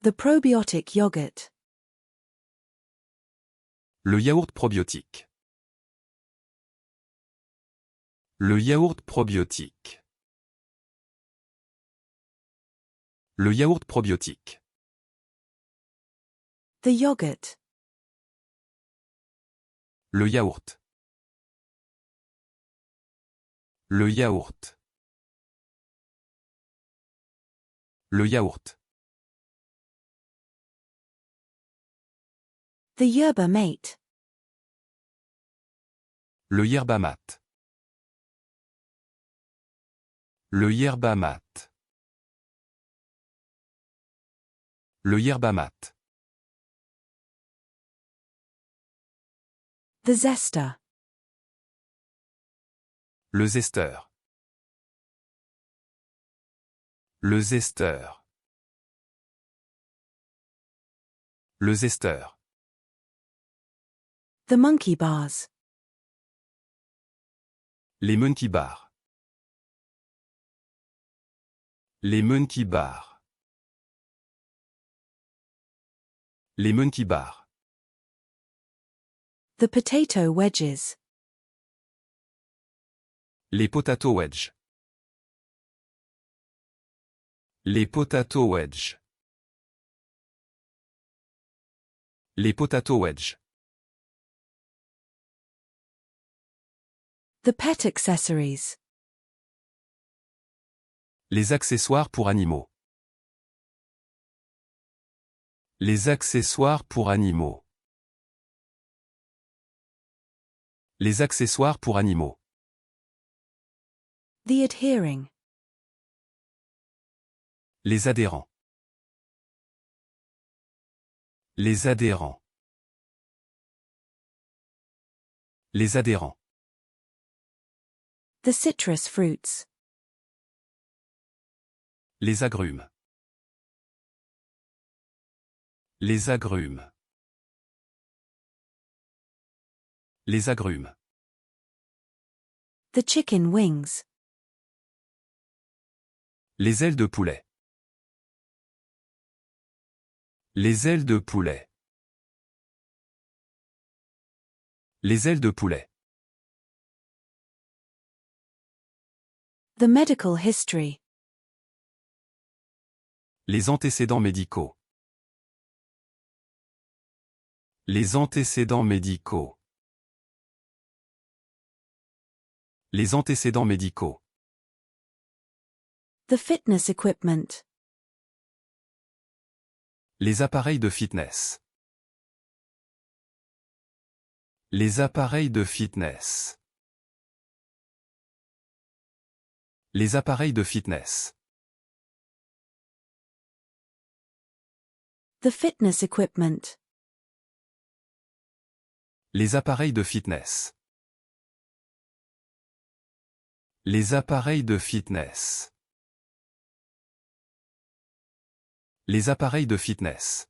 The probiotic yogurt. Le yaourt probiotique. Le yaourt probiotique. Le yaourt probiotique. The yogurt. Le yaourt. Le yaourt. Le yaourt. The yerba mate. Le yerba mate. Le yerba mate. Le yerba mate. The zester. Le zester. Le zester. Le zester. The monkey bars. Les monkey bars. Les monkey bars. Les monkey bars. The potato wedges. Les potato wedge. Les potato wedge. Les potato wedge. The pet accessories. Les accessoires pour animaux. Les accessoires pour animaux. Les accessoires pour animaux. The adhering. Les adhérents. Les adhérents. Les adhérents. The citrus fruits. Les agrumes. Les agrumes. Les agrumes. The chicken wings. Les ailes de poulet. Les ailes de poulet. Les ailes de poulet. The medical history. Les antécédents médicaux. Les antécédents médicaux. Les antécédents médicaux. The fitness equipment. Les appareils de fitness. Les appareils de fitness. Les appareils de fitness. The fitness equipment. Les appareils de fitness. Les appareils de fitness. Les appareils de fitness.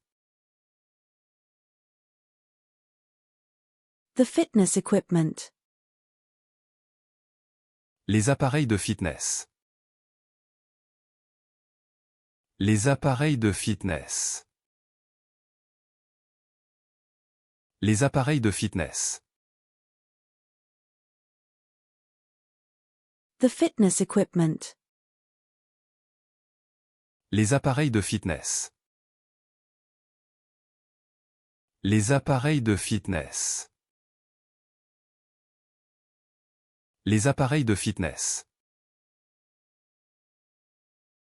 The fitness equipment. Les appareils de fitness. Les appareils de fitness. Les appareils de fitness. The fitness equipment. Les appareils de fitness. Les appareils de fitness. Les appareils de fitness.